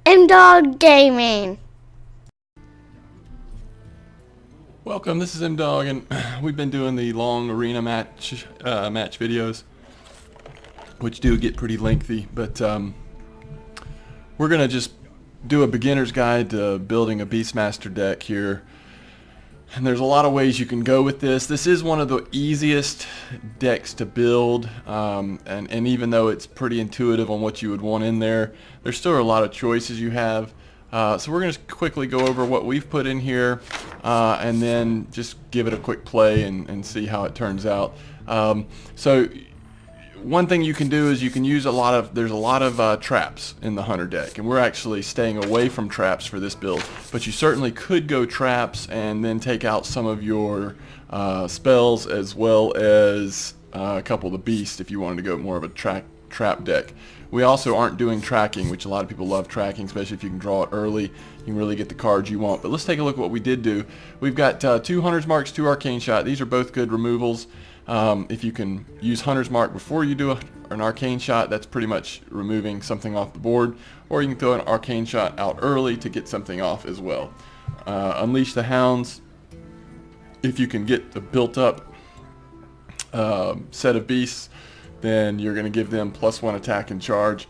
M-Dog Gaming. Welcome, this is M-Dog, and we've been doing the long arena match videos, which do get pretty lengthy, but we're going to just do a beginner's guide to building a Beastmaster deck here. And there's a lot of ways you can go with this. This is one of the easiest decks to build, and even though it's pretty intuitive on what you would want in there, there's still a lot of choices you have. So we're going to quickly go over what we've put in here, and then just give it a quick play and see how it turns out. So one thing you can do is you can use there's a lot of traps in the Hunter deck, and we're actually staying away from traps for this build, but you certainly could go traps and then take out some of your spells, as well as a couple of the beasts if you wanted to go more of a trap deck. We also aren't doing tracking, which a lot of people love tracking, especially if you can draw it early. You can really get the cards you want. But let's take a look at what we did do. We've got 2 Hunter's Marks, 2 Arcane Shot. These are both good removals. If you can use Hunter's Mark before you do an Arcane Shot, that's pretty much removing something off the board. Or you can throw an Arcane Shot out early to get something off as well. Unleash the Hounds. If you can get the built up set of beasts, then you're going to give them +1 attack and charge.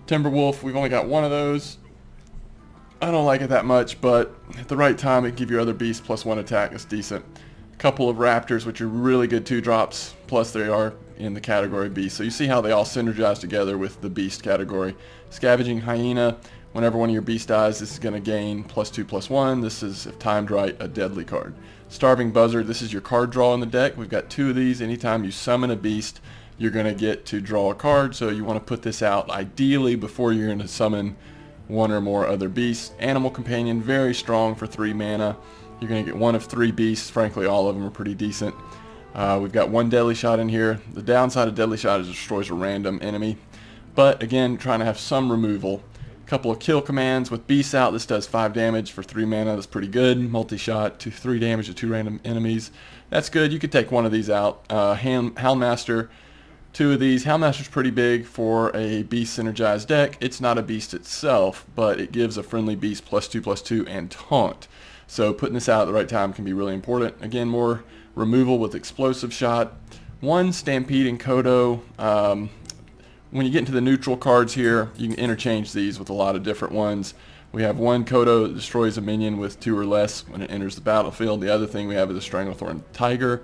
Timberwolf, we've only got one of those. I don't like it that much, but at the right time it can give your other beasts +1 attack. It's decent. A couple of Raptors, which are really good 2-drops, plus they are in the category beast. So you see how they all synergize together with the beast category. Scavenging Hyena, whenever one of your beasts dies, this is going to gain +2/+1. This is, if timed right, a deadly card. Starving Buzzard, this is your card draw in the deck. We've got 2 of these. Anytime you summon a beast, you're going to get to draw a card, so you want to put this out ideally before you're going to summon one or more other beasts. Animal Companion, very strong for 3 mana. You're going to get 1 of 3 beasts. Frankly, all of them are pretty decent. We've got 1 Deadly Shot in here. The downside of Deadly Shot is it destroys a random enemy, but again, trying to have some removal. A couple of kill commands with beasts out. This does 5 damage for 3 mana. That's pretty good. Multi-shot, 3 damage to 2 random enemies. That's good. You could take one of these out. Houndmaster, 2 of these. Houndmaster's pretty big for a beast synergized deck. It's not a beast itself, but it gives a friendly beast +2/+2 and taunt. So putting this out at the right time can be really important. Again, more removal with explosive shot. 1 Stampede and Kodo. When you get into the neutral cards here, you can interchange these with a lot of different ones. We have 1 Kodo that destroys a minion with 2 or less when it enters the battlefield. The other thing we have is a Stranglethorn Tiger.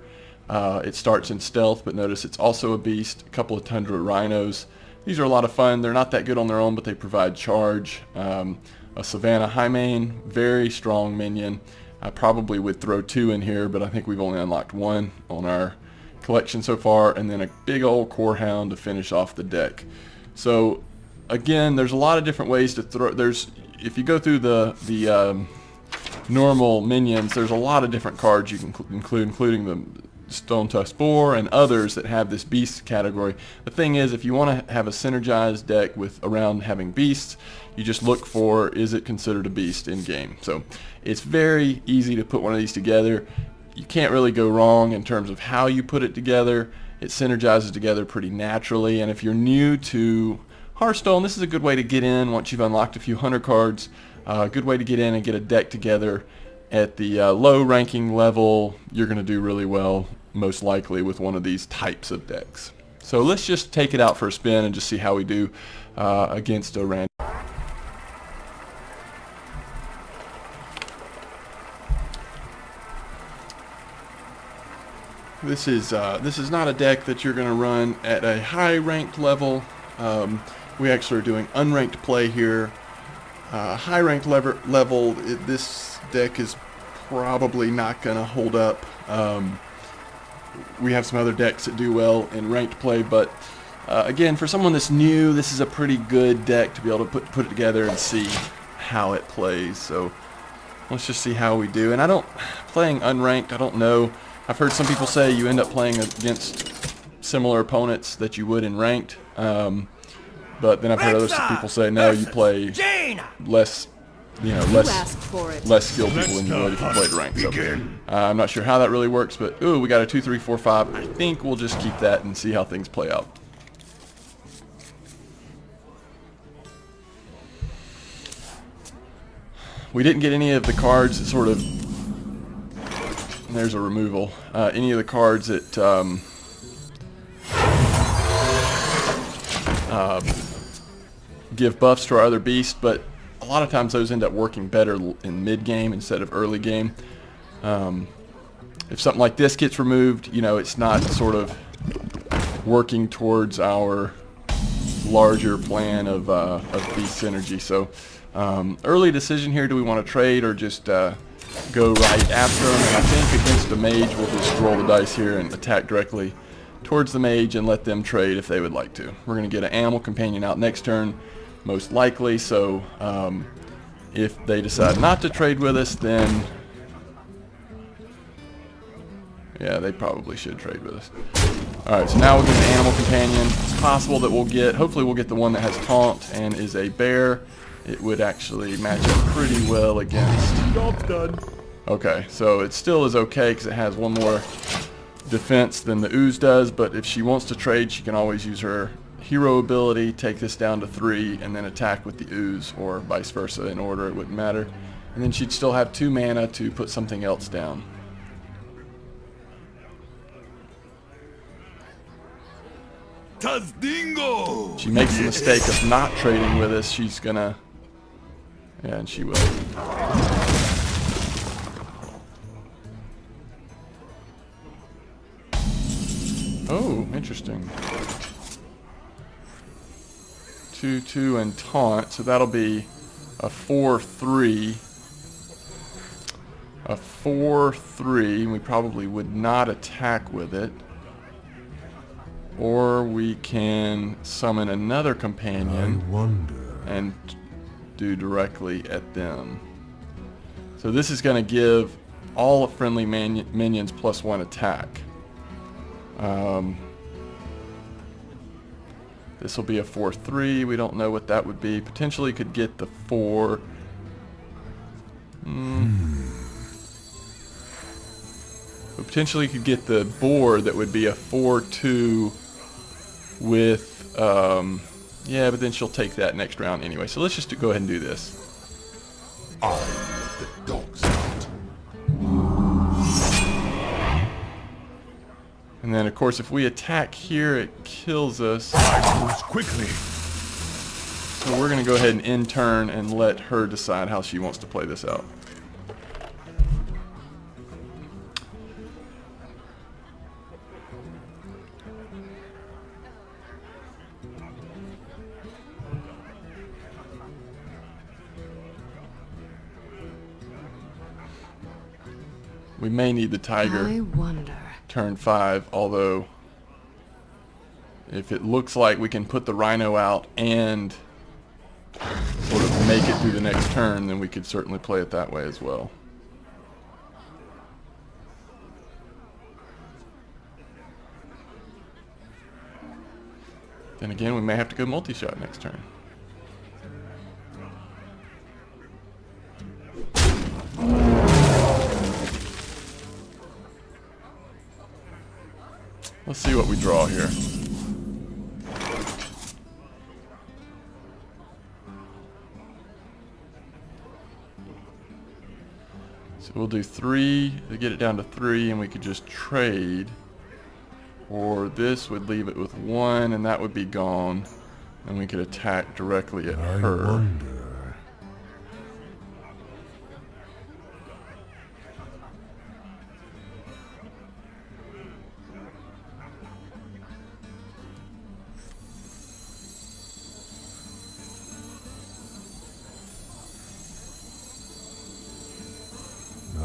It starts in stealth, but notice it's also a beast. A couple of Tundra Rhinos. These are a lot of fun. They're not that good on their own, but they provide charge. A Savannah Highmane, very strong minion. I probably would throw 2 in here, but I think we've only unlocked 1 on our collection so far. And then a big old Core Hound to finish off the deck. So again, there's a lot of different ways to throw. If you go through the normal minions, there's a lot of different cards you can include, including the Stone Tusk Boar and others that have this beast category. The thing is, if you want to have a synergized deck around having beasts, you just look for, is it considered a beast in game? So it's very easy to put one of these together. You can't really go wrong in terms of how you put it together. It synergizes together pretty naturally, and if you're new to Hearthstone, this is a good way to get in once you've unlocked a few Hunter cards. A good way to get in and get a deck together. At the low ranking level, you're going to do really well, most likely, with one of these types of decks. So let's just take it out for a spin and just see how we do against a random. This is not a deck that you're going to run at a high ranked level. We actually are doing unranked play here. High ranked level, this deck is probably not going to hold up. We have some other decks that do well in ranked play, but again, for someone that's new, this is a pretty good deck to be able to put it together and see how it plays. So let's just see how we do. And playing unranked, I don't know. I've heard some people say you end up playing against similar opponents that you would in ranked. But then I've heard other people say, no, you play less, less skilled people than you would if you played ranked. So I'm not sure how that really works, but ooh, we got a 2, 3, 4, 5. I think we'll just keep that and see how things play out. We didn't get any of the cards that sort of, there's a removal, any of the cards that give buffs to our other beasts, but a lot of times those end up working better in mid-game instead of early game. If something like this gets removed, you know, it's not sort of working towards our larger plan of beast synergy. So early decision here, do we want to trade or just go right after them? And I think against the mage we'll just roll the dice here and attack directly towards the mage and let them trade if they would like to. We're going to get an animal companion out next turn, most likely, so if they decide not to trade with us, then yeah, they probably should trade with us. Alright, so now we'll get the animal companion. It's possible that we'll get, hopefully we'll get the one that has taunt and is a bear. It would actually match up pretty well against... Job's done. Okay, so it still is okay because it has one more defense than the ooze does, but if she wants to trade, she can always use her hero ability, take this down to 3, and then attack with the ooze, or vice versa, in order, it wouldn't matter. And then she'd still have 2 mana to put something else down. She makes the mistake of not trading with us, she's gonna... Yeah, and she will. Oh, interesting. 2/2 and taunt, so that'll be a 4/3. A 4/3, we probably would not attack with it. Or we can summon another companion and do directly at them. So this is going to give all friendly minions +1 attack. This will be a 4/3. We don't know what that would be. Potentially could get the 4. We potentially could get the boar that would be a 4/2 with, yeah, but then she'll take that next round anyway. So let's just go ahead and do this. I let the dogs out. And then, of course, if we attack here, it kills us. Quickly. So we're going to go ahead and end turn and let her decide how she wants to play this out. We may need the tiger. I wonder. Turn 5, although if it looks like we can put the rhino out and sort of make it through the next turn, then we could certainly play it that way as well. Then again, we may have to go multi-shot next turn. Let's see what we draw here. So we'll do 3 to get it down to 3, and we could just trade. Or this would leave it with 1, and that would be gone. And we could attack directly at her.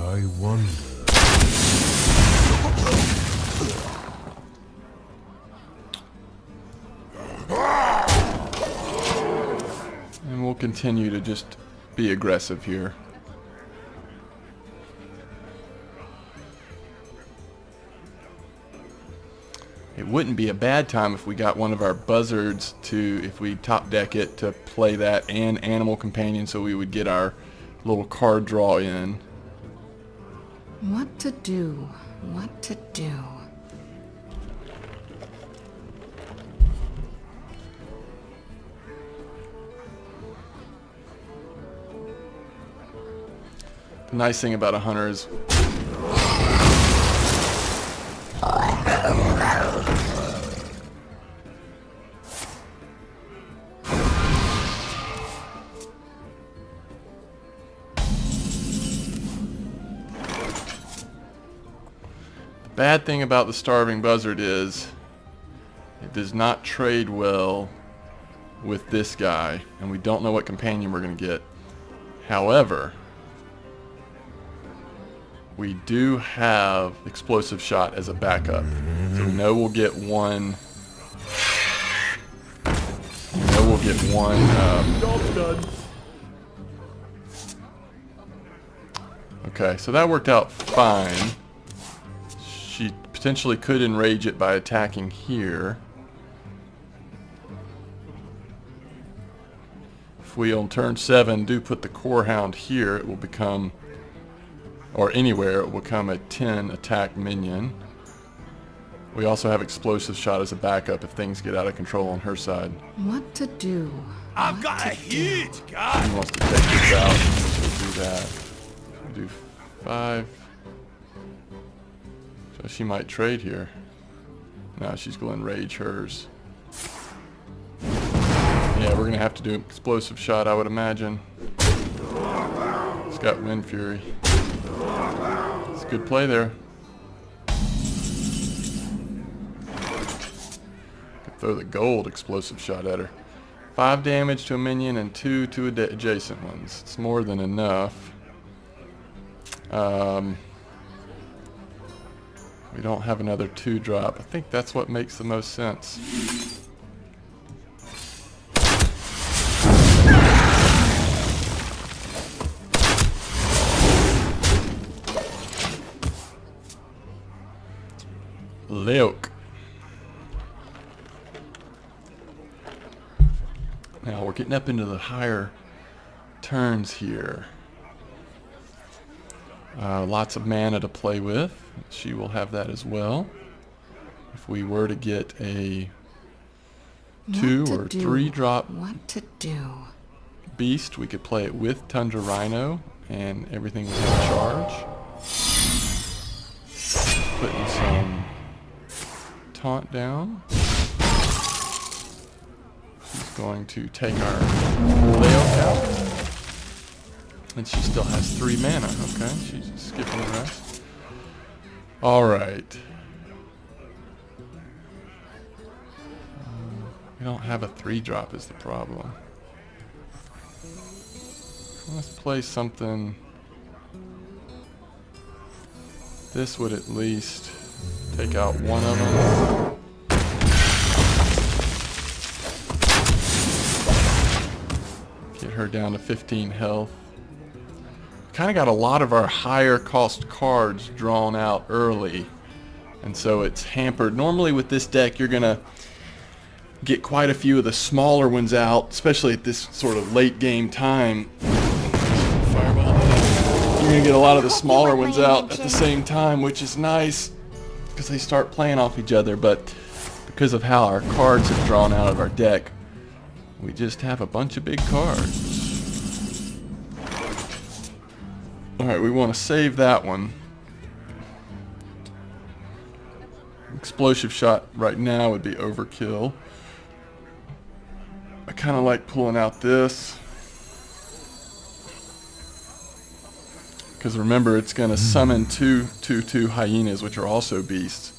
I wonder. And we'll continue to just be aggressive here. It wouldn't be a bad time if we got one of our buzzards to, if we top deck it, to play that and animal companion, so we would get our little card draw in. What to do? What to do? The nice thing about a hunter is the bad thing about the starving buzzard is it does not trade well with this guy, and we don't know what companion we're going to get. However, we do have explosive shot as a backup, so we know we'll get one. We know we'll get one. Okay, so that worked out fine. She potentially could enrage it by attacking here. If we on turn 7 do put the core hound here, it will become, or anywhere, it will become a 10 attack minion. We also have explosive shot as a backup if things get out of control on her side. What to do? I've got a huge gun. She wants to take this out, so we'll do that. We'll do 5. So she might trade here. No, she's going to enrage hers. Yeah, we're going to have to do explosive shot, I would imagine. It's got Wind Fury. It's a good play there. Could throw the gold explosive shot at her. 5 damage to a minion and 2 to adjacent ones. It's more than enough. We don't have another 2-drop. I think that's what makes the most sense. Leok. Now we're getting up into the higher turns here. Lots of mana to play with. She will have that as well. If we were to get a 2 or 3 drop What to do? beast, we could play it with Tundra Rhino and everything was in charge. Putting some taunt down. She's going to take our layout out. And she still has 3 mana. Okay, she's just skipping the rest. Alright. We don't have a 3-drop is the problem. Let's play something. This would at least take out one of them. Get her down to 15 health. Kind of got a lot of our higher cost cards drawn out early, and so it's hampered. Normally with this deck you're gonna get quite a few of the smaller ones out, especially at this sort of late game time. Fireball. You're gonna get a lot of the smaller ones out at the same time, which is nice because they start playing off each other, but because of how our cards have drawn out of our deck, we just have a bunch of big cards. Alright, we want to save that one. Explosive shot right now would be overkill. I kind of like pulling out this. Because remember, it's going to summon two hyenas, which are also beasts,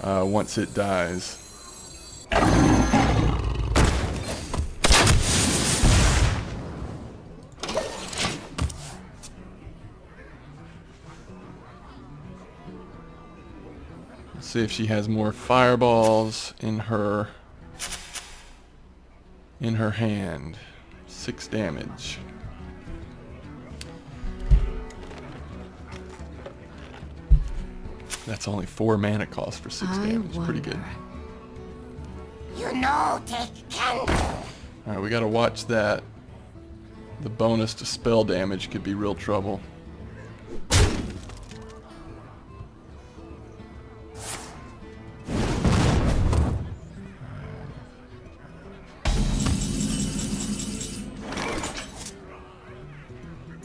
once it dies. See if she has more fireballs in her hand. 6 damage. That's only 4 mana cost for 6 damage. Pretty good. You know, take candle. Alright, we gotta watch that. The bonus to spell damage could be real trouble.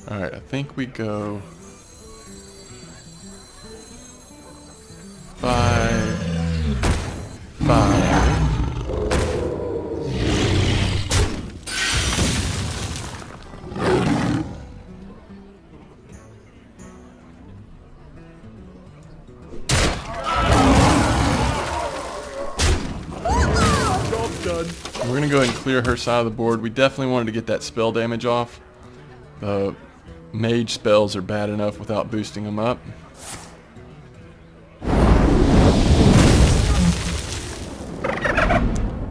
Alright, I think we go We're going to go ahead and clear her side of the board. We definitely wanted to get that spell damage off. The mage spells are bad enough without boosting them up.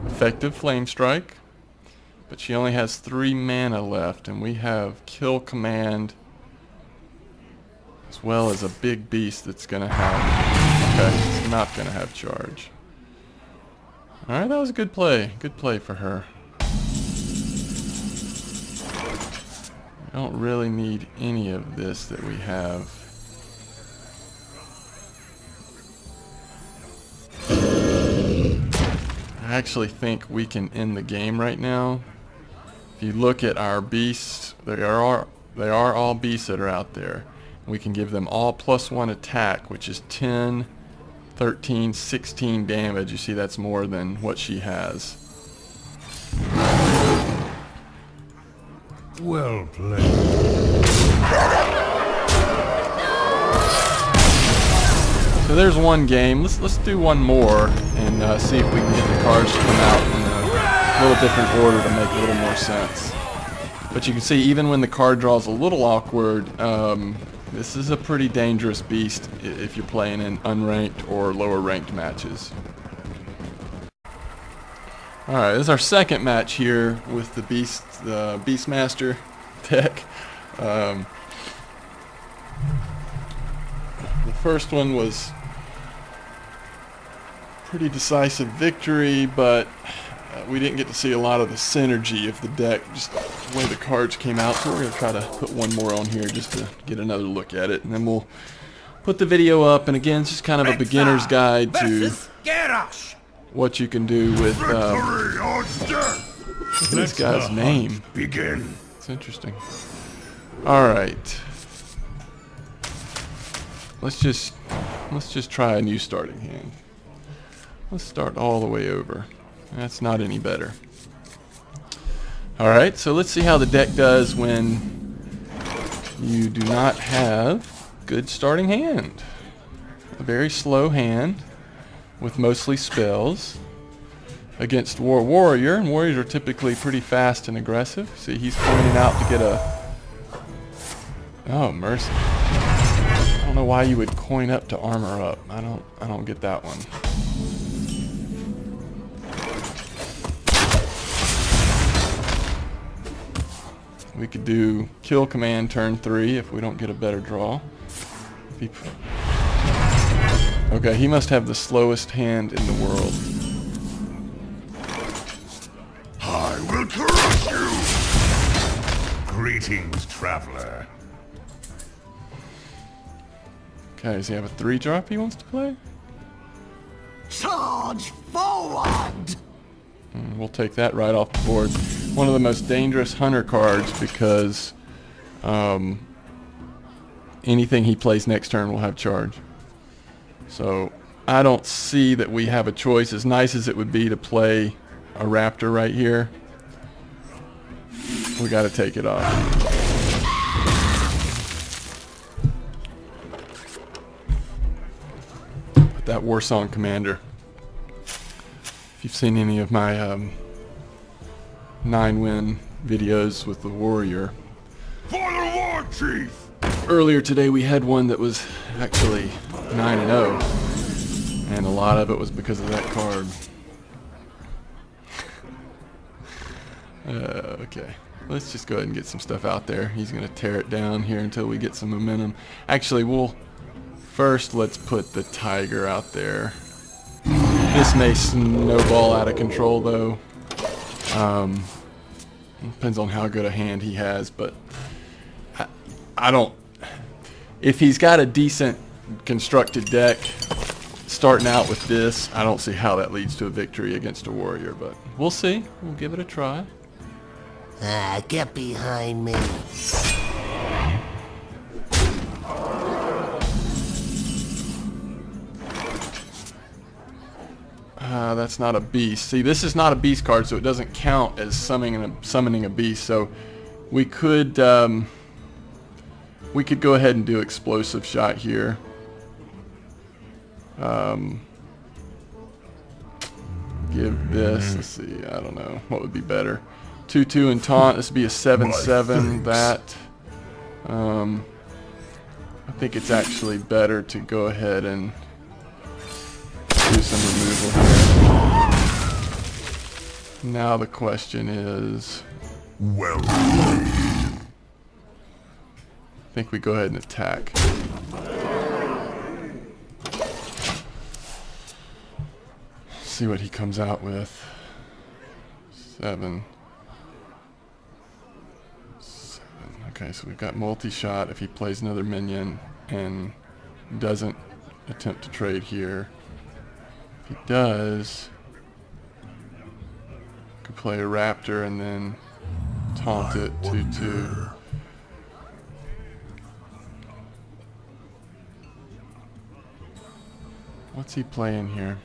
Effective Flame Strike. But she only has 3 mana left, and we have Kill Command as well as a big beast that's going to have... Okay, it's not going to have charge. Alright, that was a good play. Good play for her. We don't really need any of this that we have. I actually think we can end the game right now. If you look at our beasts, they are all beasts that are out there. We can give them all +1 attack, which is 10, 13, 16 damage. You see that's more than what she has. Well played. So there's one game. Let's do one more and see if we can get the cards to come out in a little different order to make a little more sense. But you can see even when the card draw is a little awkward, this is a pretty dangerous beast if you're playing in unranked or lower ranked matches. Alright, this is our second match here with the Beastmaster deck. The first one was pretty decisive victory, but we didn't get to see a lot of the synergy of the deck, just the way the cards came out. So we're going to try to put one more on here just to get another look at it, and then we'll put the video up. And again, it's just kind of a beginner's guide to what you can do with this guy's name. Begin. It's interesting. Alright. Let's just try a new starting hand. Let's start all the way over. That's not any better. Alright, so let's see how the deck does when you do not have good starting hand. A very slow hand with mostly spells against Warrior, and Warriors are typically pretty fast and aggressive. See, he's pointing out to get a... Oh, mercy. I don't know why you would coin up to armor up. I don't get that one. We could do Kill Command turn 3 if we don't get a better draw. Okay, he must have the slowest hand in the world. I will crush you! Greetings, traveler. Okay, does he have a 3-drop he wants to play? Charge forward! We'll take that right off the board. One of the most dangerous hunter cards because anything he plays next turn will have charge. So I don't see that we have a choice. As nice as it would be to play a raptor right here, we got to take it off. But that Warsong Commander, if you've seen any of my 9-win videos with the Warrior, For the War Chief! earlier today we had one that was actually 9-0, and a lot of it was because of that card. Okay, let's just go ahead and get some stuff out there. He's going to tear it down here until we get some momentum. Actually, let's put the tiger out there. This may snowball out of control though. Depends on how good a hand he has, but I don't... If he's got a decent constructed deck, starting out with this, I don't see how that leads to a victory against a Warrior, but we'll see. We'll give it a try. Get behind me. That's not a beast. See, this is not a beast card, so it doesn't count as summoning a beast. So we could go ahead and do explosive shot here. give this. Let's see. I don't know. What would be better? 2/2 and taunt. This would be a 7/7. That. I think it's actually better to go ahead and do some removal here. Now the question is, Well, I think we go ahead and attack. See what he comes out with. 7. Okay, so we've got multi-shot if he plays another minion and doesn't attempt to trade here. If he does, could play a raptor and then taunt it 2/2. What's he playing here?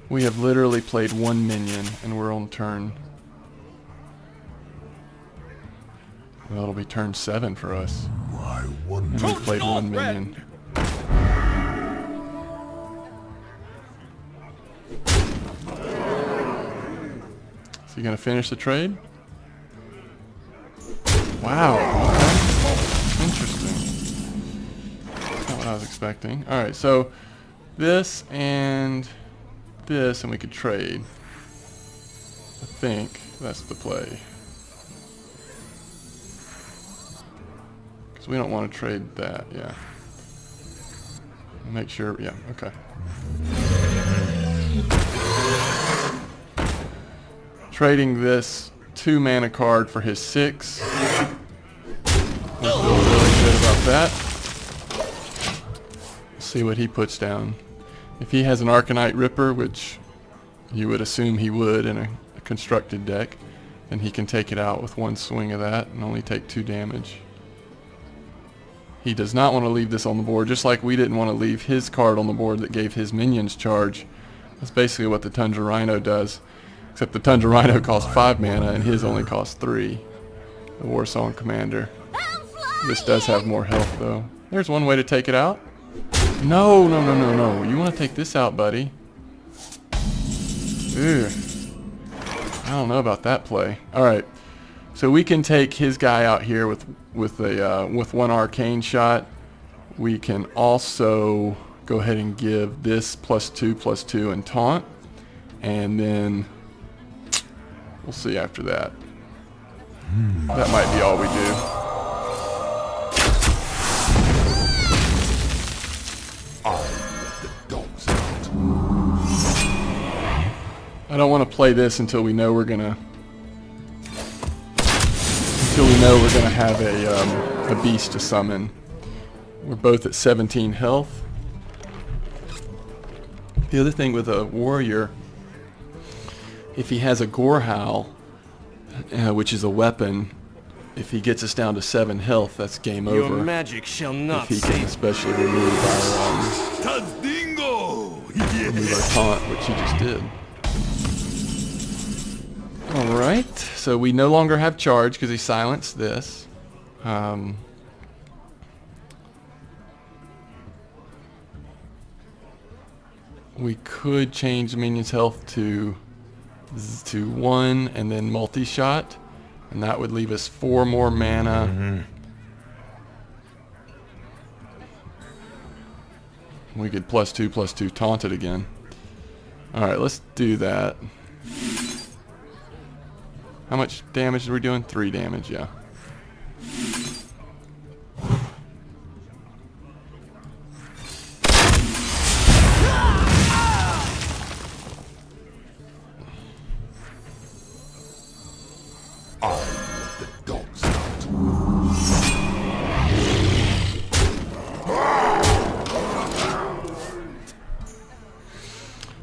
We have literally played one minion and we're on turn. Well, it'll be turn 7 for us. I wonder. And we played one minion. Is he gonna finish the trade? Wow. Okay. Interesting. That's not what I was expecting. Alright, so this and this, and we could trade. I think that's the play. Because we don't want to trade that, yeah. Make sure, yeah, okay. Trading this 2 mana card for his 6. I feel really good about that. See what he puts down. If he has an Arcanite Ripper, which you would assume he would in a constructed deck, then he can take it out with one swing of that and only take 2 damage. He does not want to leave this on the board, just like we didn't want to leave his card on the board that gave his minions charge. That's basically what the Tundra Rhino does, except the Tundra Rhino costs 5 mana and his only costs 3. The Warsong Commander. This does have more health though. There's one way to take it out. No, no, no, no, no. You want to take this out, buddy. Ew. I don't know about that play. Alright. So we can take his guy out here with one arcane shot. We can also go ahead and give this +2/+2 and taunt. And then we'll see after that. That might be all we do. I don't want to play this until we know we're gonna have a beast to summon. We're both at 17 health. The other thing with a warrior, if he has a Gorehowl, which is a weapon, if he gets us down to 7 health, that's game over. Your magic shall not if he can save. especially remove our taunt, which he just did. Alright, so we no longer have charge because he silenced this. We could change the minion's health to 1 and then multi-shot, and that would leave us 4 more mana. We could +2/+2 taunt it again. Alright, let's do that. How much damage are we doing? 3 damage, yeah.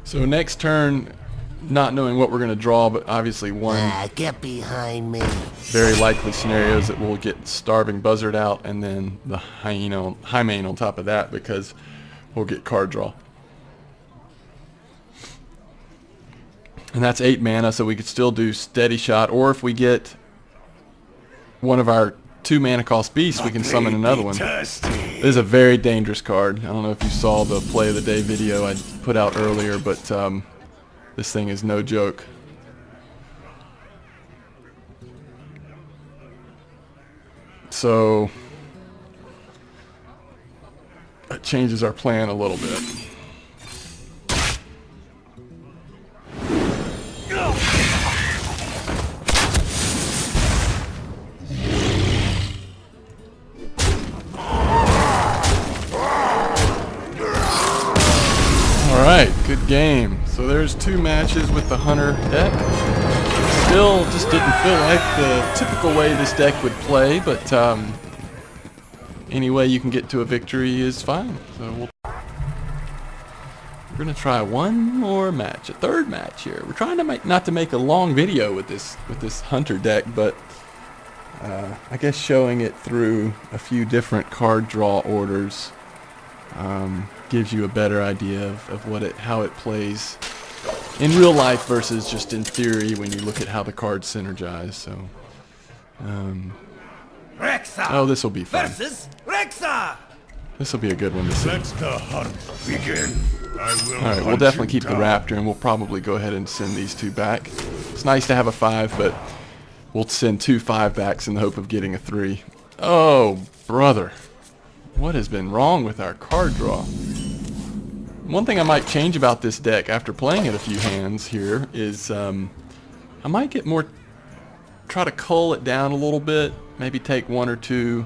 So next turn, not knowing what we're going to draw, but obviously one Get behind me. very likely scenario is that we'll get Starving Buzzard out and then the Highmane on top of that because we'll get card draw. And that's 8 mana, so we could still do Steady Shot, or if we get one of our 2 mana cost beast, we can summon another one. This is a very dangerous card. I don't know if you saw the play of the day video I put out earlier, but this thing is no joke. So that changes our plan a little bit. Alright, good game. So there's 2 matches with the Hunter deck. Still just didn't feel like the typical way this deck would play, but any way you can get to a victory is fine. So we're gonna try one more match, a 3rd match here. We're trying to not to make a long video with this Hunter deck, but I guess showing it through a few different card draw orders gives you a better idea of how it plays in real life versus just in theory when you look at how the cards synergize. So, oh, this will be fun. Versus Rexa! This will be a good one to see. Let the hunt begin. I will. All right, we'll definitely keep the Raptor, and we'll probably go ahead and send these 2 back. It's nice to have a 5, but we'll send 2 5-backs in the hope of getting a 3. Oh, brother. What has been wrong with our card draw? One thing I might change about this deck after playing it a few hands here is I might get more, try to cull it down a little bit, maybe take 1 or 2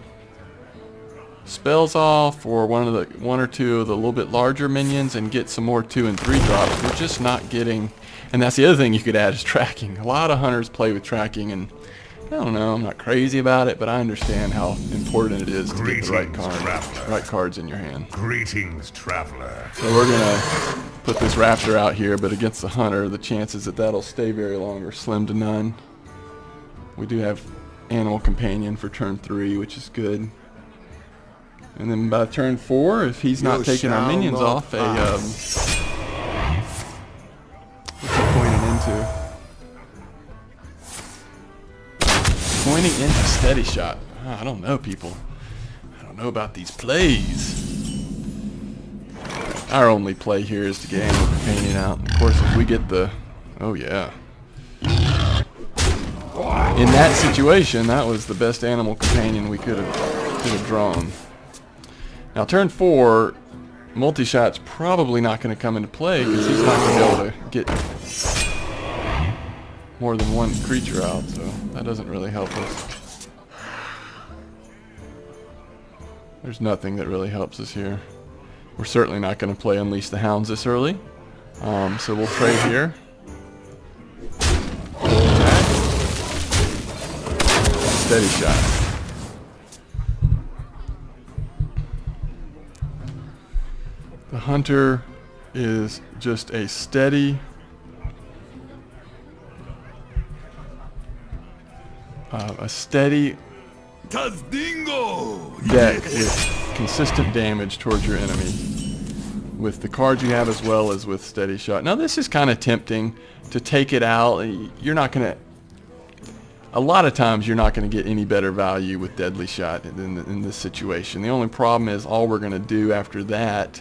spells off, or 1 or 2 of the little bit larger minions, and get some more 2 and 3 drops. We're just not getting, and that's the other thing you could add is tracking. A lot of hunters play with tracking, and I don't know, I'm not crazy about it, but I understand how important it is to get the right cards in your hand. Greetings, traveler. So we're gonna put this Raptor out here, but against the Hunter, the chances that that'll stay very long are slim to none. We do have Animal Companion for turn 3, which is good. And then by turn 4, if he's not taking our minions off, what's he pointing into? Pointing into Steady Shot. I don't know, people. I don't know about these plays. Our only play here is to get Animal Companion out. And of course, if we get the... Oh, yeah. In that situation, that was the best Animal Companion we could have drawn. Now, turn 4, multi-shot's probably not going to come into play because he's not going to be able to get more than 1 creature out, so that doesn't really help us. There's nothing that really helps us here. We're certainly not going to play Unleash the Hounds this early, so we'll trade here. Steady Shot. The Hunter is just a steady deck with consistent damage towards your enemy with the cards you have as well as with Steady Shot. Now this is kind of tempting to take it out. You're not going to, a lot of times you're not going to get any better value with Deadly Shot in this situation. The only problem is all we're going to do after that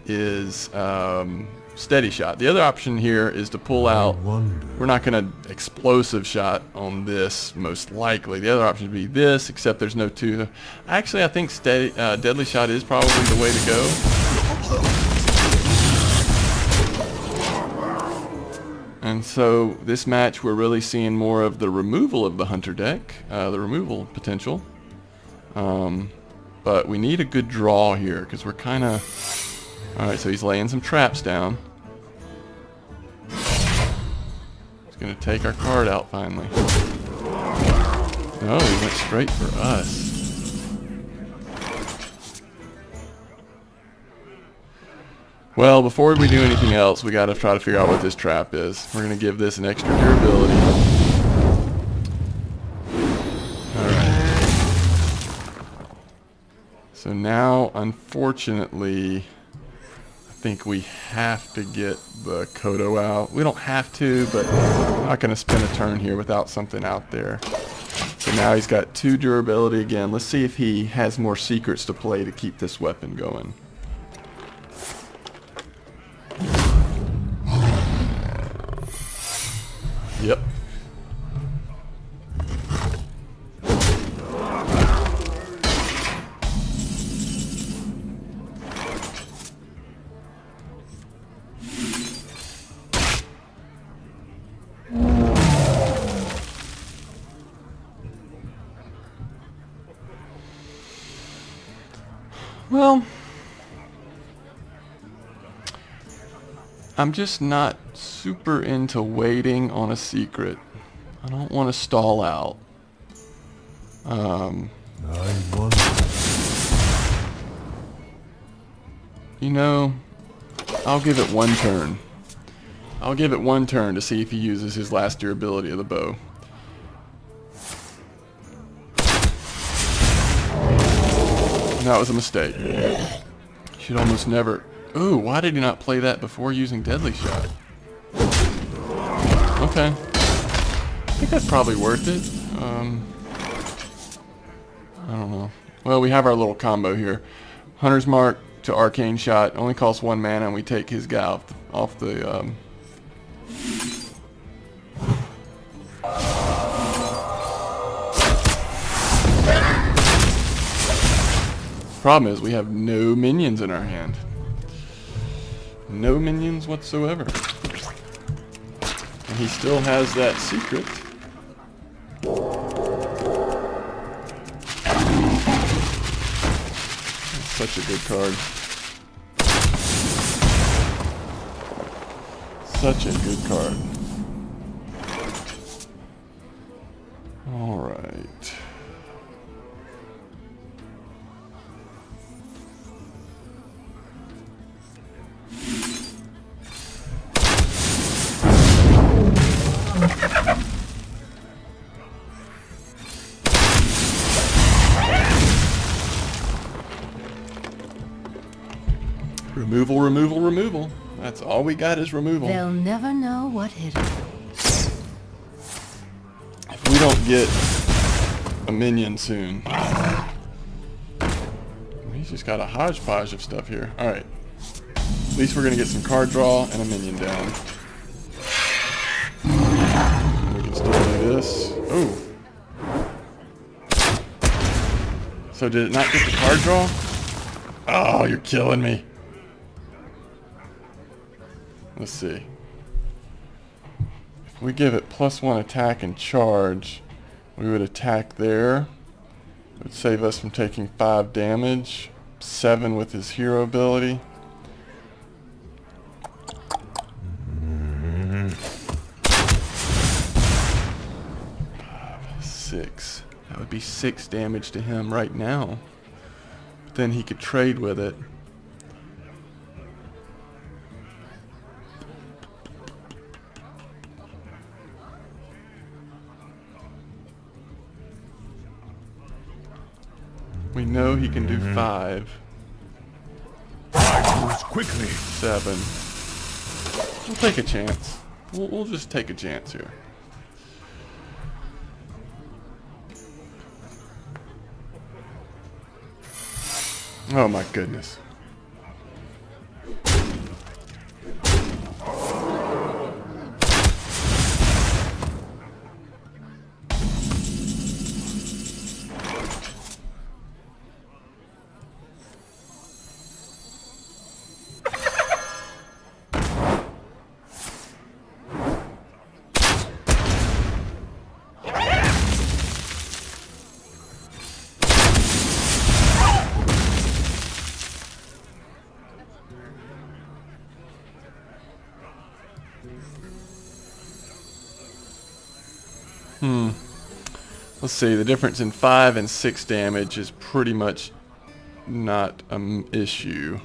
is Steady Shot. The other option here is to pull out, we're not going to Explosive Shot on this most likely. The other option would be this, except there's no 2. Actually, I think Deadly Shot is probably the way to go. And so this match we're really seeing more of the removal of the Hunter deck, the removal potential. But we need a good draw here because we're kind of... Alright, so he's laying some traps down. He's going to take our card out finally. Oh, he went straight for us. Well, before we do anything else, we got to try to figure out what this trap is. We're going to give this an extra durability. Alright. So now, unfortunately... I think we have to get the Kodo out. We don't have to, but I'm not going to spend a turn here without something out there. So now he's got 2 durability again. Let's see if he has more secrets to play to keep this weapon going. Yep. Well, I'm just not super into waiting on a secret. I don't want to stall out. You know, I'll give it 1 turn. I'll give it 1 turn to see if he uses his last durability of the bow. That was a mistake. Should almost never... Ooh, why did he not play that before using Deadly Shot? Okay. I think that's probably worth it. I don't know. Well, we have our little combo here. Hunter's Mark to Arcane Shot. Only costs 1 mana, and we take his guy off the problem is we have no minions in our hand. No minions whatsoever. And he still has that secret. That's such a good card. Such a good card. All right. Removal, removal, removal. That's all we got is removal. They'll never know what hit them. If we don't get a minion soon. He's just got a hodgepodge of stuff here. Alright. At least we're going to get some card draw and a minion down. We can still do this. Ooh. So did it not get the card draw? Oh, you're killing me. Let's see. If we give it +1 attack and charge, we would attack there. It would save us from taking 5 damage. 7 with his hero ability. 6. That would be 6 damage to him right now. But then he could trade with it. We know he can do 5. I move quickly. 7. We'll take a chance. We'll just take a chance here. Oh my goodness. Let's see, the difference in 5 and 6 damage is pretty much not an issue.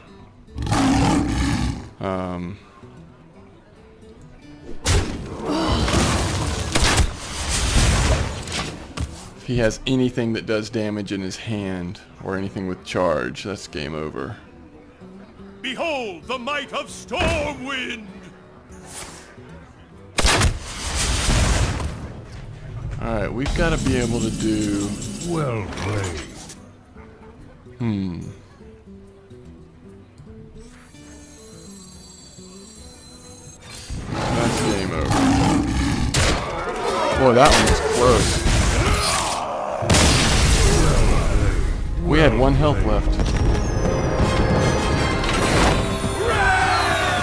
If he has anything that does damage in his hand, or anything with charge, that's game over. Behold the might of Stormwind! Alright, we've got to be able to do... Well played. That's game over. Boy, that one was close. We had 1 health left.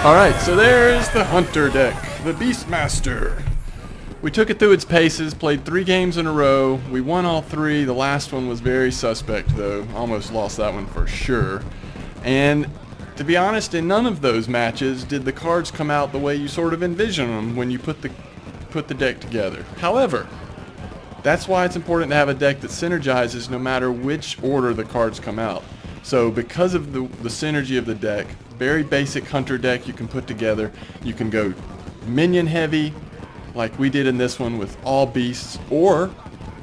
Alright, so there's the Hunter deck, the Beastmaster. We took it through its paces, played 3 games in a row. We won all 3. The last one was very suspect, though. Almost lost that one for sure. And to be honest, in none of those matches did the cards come out the way you sort of envision them when you put the deck together. However, that's why it's important to have a deck that synergizes no matter which order the cards come out. So because of the synergy of the deck, very basic Hunter deck you can put together. You can go minion heavy, like we did in this one with all beasts, or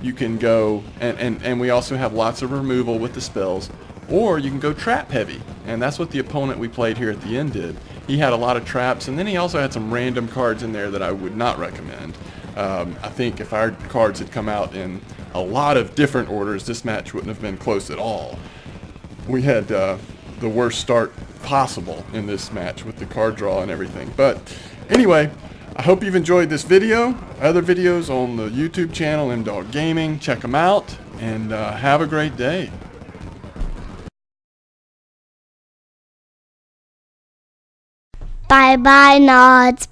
you can go, and we also have lots of removal with the spells, or you can go trap heavy, and that's what the opponent we played here at the end did. He had a lot of traps, and then he also had some random cards in there that I would not recommend. I think if our cards had come out in a lot of different orders, this match wouldn't have been close at all. We had the worst start possible in this match with the card draw and everything. But anyway, I hope you've enjoyed this video. Other videos on the YouTube channel, MDog Gaming. Check them out, and have a great day. Bye bye, Nods.